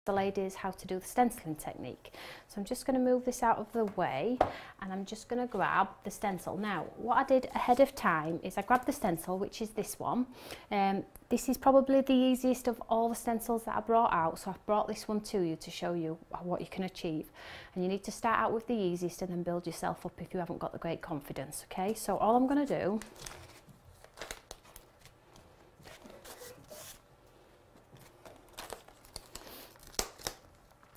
the ladies how to do the stenciling technique. So I'm just going to move this out of the way, and I'm just going to grab the stencil. Now what I did ahead of time is I grabbed the stencil, which is this one. This is probably the easiest of all the stencils that I brought out, so I've brought this one to you to show you what you can achieve. And you need to start out with the easiest and then build yourself up if you haven't got the great confidence. Okay, so all I'm going to do,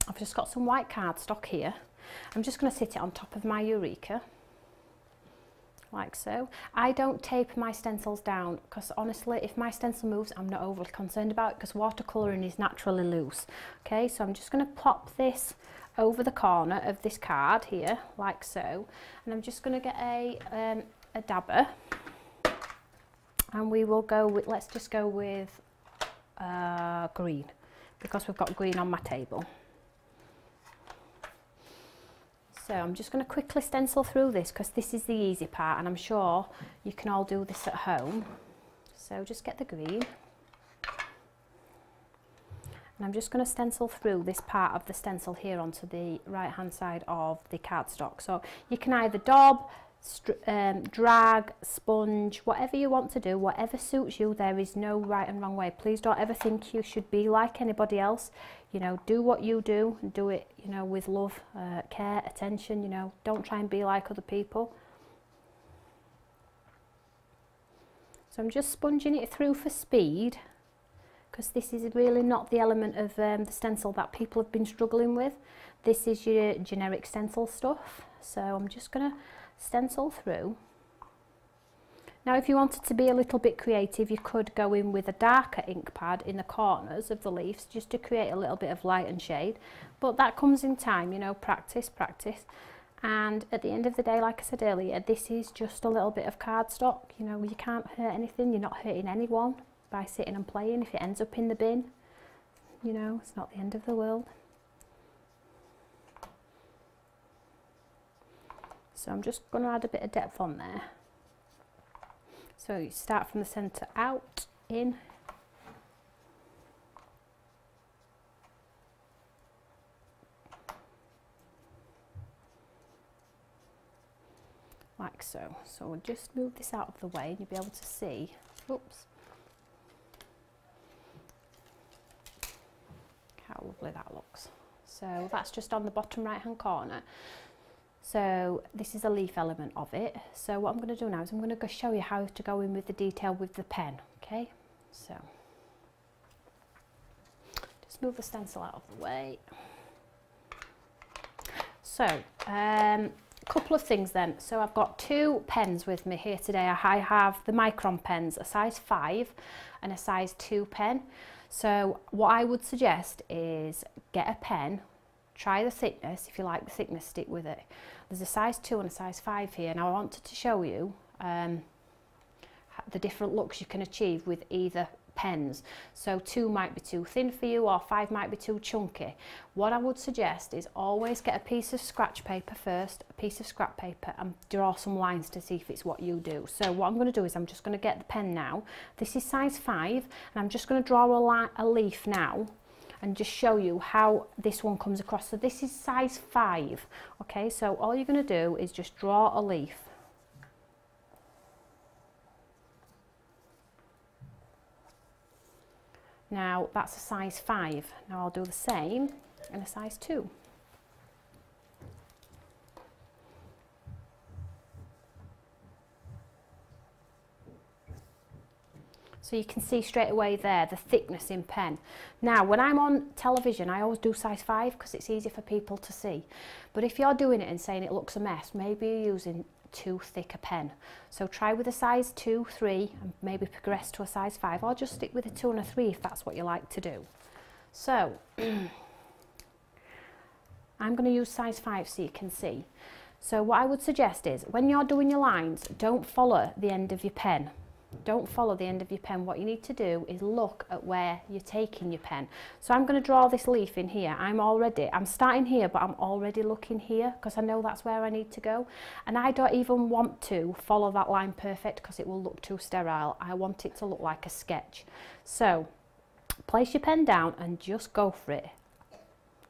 I've just got some white cardstock here. I'm just going to sit it on top of my Eureka, like so. I don't tape my stencils down because honestly, if my stencil moves, I'm not overly concerned about it because watercolouring is naturally loose. Okay, so I'm just going to pop this over the corner of this card here, like so. And I'm just going to get a dabber, and we will go with, let's just go with green, because we've got green on my table. So I'm just going to quickly stencil through this because this is the easy part, and I'm sure you can all do this at home. So just get the green, and I'm just going to stencil through this part of the stencil here onto the right hand side of the cardstock. So you can either daub, drag, sponge, whatever you want to do, whatever suits you. There is no right and wrong way. Please don't ever think you should be like anybody else. You know, do what you do and do it, you know, with love, care, attention. You know, don't try and be like other people. So I'm just sponging it through for speed, because this is really not the element of the stencil that people have been struggling with. This is your generic stencil stuff. So I'm just going to stencil through. Now if you wanted to be a little bit creative, you could go in with a darker ink pad in the corners of the leaves just to create a little bit of light and shade, but that comes in time, you know, practice. And at the end of the day, like I said earlier, this is just a little bit of cardstock. You know, you can't hurt anything, you're not hurting anyone by sitting and playing. If it ends up in the bin, you know, it's not the end of the world. So I'm just going to add a bit of depth on there. So you start from the centre out, in. Like so. So we'll just move this out of the way and you'll be able to see, oops, how lovely that looks. So that's just on the bottom right hand corner. So this is a leaf element of it. So what I'm going to do now is I'm going to go show you how to go in with the detail with the pen. Okay, so just move the stencil out of the way. So a couple of things then. So I've got two pens with me here today. I have the Micron pens, a size 5 and a size 2 pen. So what I would suggest is get a pen, try the thickness. If you like the thickness, stick with it. There's a size 2 and a size 5 here. Now I wanted to show you the different looks you can achieve with either pens. So 2 might be too thin for you, or 5 might be too chunky. What I would suggest is always get a piece of scratch paper first, a piece of scrap paper, and draw some lines to see if it's what you do. So what I'm going to do is I'm just going to get the pen now. This is size 5, and I'm just going to draw a leaf now and just show you how this one comes across. So this is size 5. Okay, so all you're going to do is just draw a leaf. Now that's a size 5. Now I'll do the same in a size 2. So you can see straight away there the thickness in pen. Now when I'm on television, I always do size 5 because it's easy for people to see. But if you're doing it and saying it looks a mess, maybe you're using too thick a pen. So try with a size 2, 3 and maybe progress to a size 5, or just stick with a 2 and a 3 if that's what you like to do. So I'm going to use size 5 so you can see. So what I would suggest is when you're doing your lines, don't follow the end of your pen. Don't follow the end of your pen. What you need to do is look at where you're taking your pen. So I'm going to draw this leaf in here. I'm starting here, but I'm already looking here because I know that's where I need to go. And I don't even want to follow that line perfect because it will look too sterile. I want it to look like a sketch. So place your pen down and just go for it.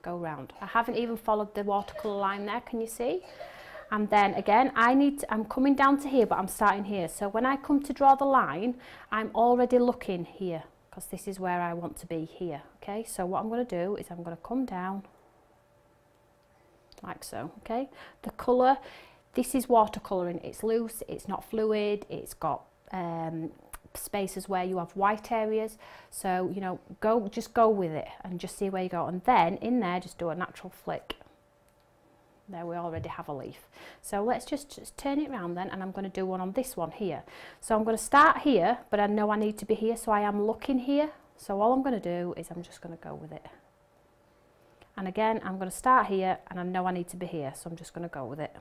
go round. I haven't even followed the watercolour line there, can you see? And then again, I'm coming down to here, but I'm starting here. So when I come to draw the line, I'm already looking here, because this is where I want to be here, okay? So what I'm going to do is I'm going to come down, like so, okay? The colour, this is watercolouring. It's loose, it's not fluid, it's got spaces where you have white areas. So, you know, just go with it and just see where you go. And then in there, just do a natural flick. There we already have a leaf. So let's just turn it around then, and I'm going to do one on this one here. So I'm going to start here, but I know I need to be here, so I am looking here. So all I'm going to do is I'm just going to go with it. And again, I'm going to start here, and I know I need to be here, so I'm just going to go with it.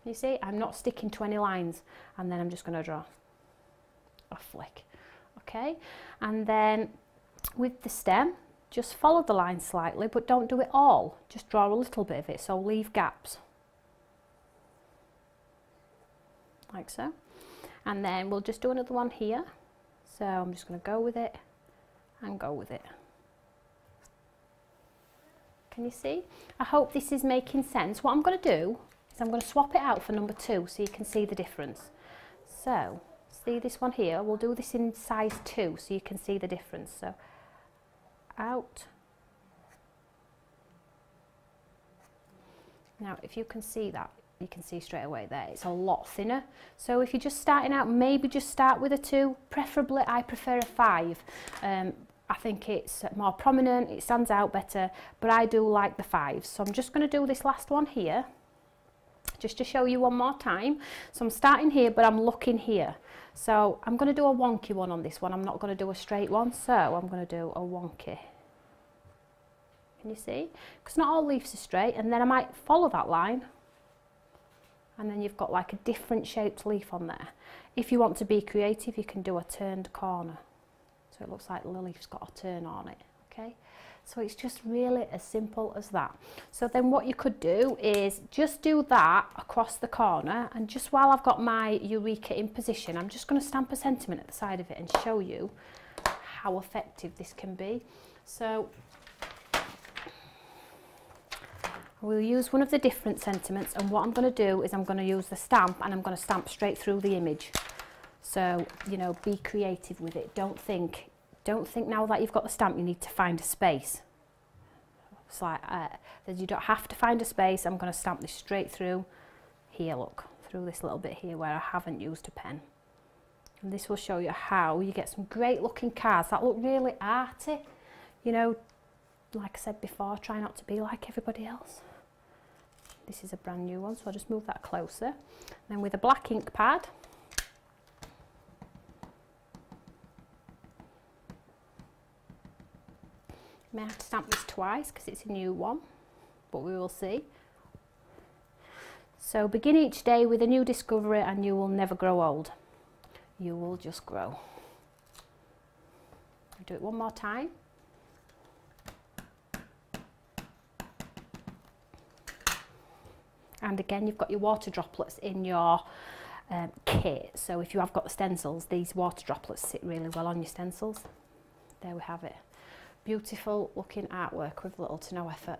You see, I'm not sticking to any lines, and then I'm just going to draw a flick. Okay, and then with the stem, just follow the line slightly, but don't do it all. Just draw a little bit of it, so leave gaps. Like so. And then we'll just do another one here. So I'm just going to go with it and go with it. Can you see? I hope this is making sense. What I'm going to do is I'm going to swap it out for number 2 so you can see the difference. So, see this one here? We'll do this in size 2 so you can see the difference. So, out. Now if you can see that, you can see straight away there it's a lot thinner. So if you're just starting out, maybe just start with a 2, preferably I prefer a 5. I think it's more prominent, it stands out better, but I do like the 5s. So I'm just going to do this last one here just to show you one more time. So I'm starting here, but I'm looking here. So I'm going to do a wonky one on this one. I'm not going to do a straight one, so I'm going to do a wonky. Can you see? Because not all leaves are straight, and then I might follow that line, and then you've got like a different shaped leaf on there. If you want to be creative, you can do a turned corner. So it looks like the leaf's got a turn on it, okay? So it's just really as simple as that. So then what you could do is just do that across the corner, and just while I've got my Eureka in position, I'm just going to stamp a sentiment at the side of it and show you how effective this can be. So we'll use one of the different sentiments, and what I'm going to do is I'm going to use the stamp, and I'm going to stamp straight through the image. So, you know, be creative with it. Don't think now that you've got the stamp you need to find a space. It's like that you don't have to find a space. I'm going to stamp this straight through here, look, through this little bit here where I haven't used a pen. And this will show you how you get some great looking cards that look really arty. You know, like I said before, try not to be like everybody else. This is a brand new one, so I'll just move that closer. And then with a black ink pad, may have to stamp this twice because it's a new one, but we will see. So begin each day with a new discovery, and you will never grow old. You will just grow. I'll do it one more time. And again, you've got your water droplets in your kit. So if you have got the stencils, these water droplets sit really well on your stencils. There we have it. Beautiful looking artwork with little to no effort.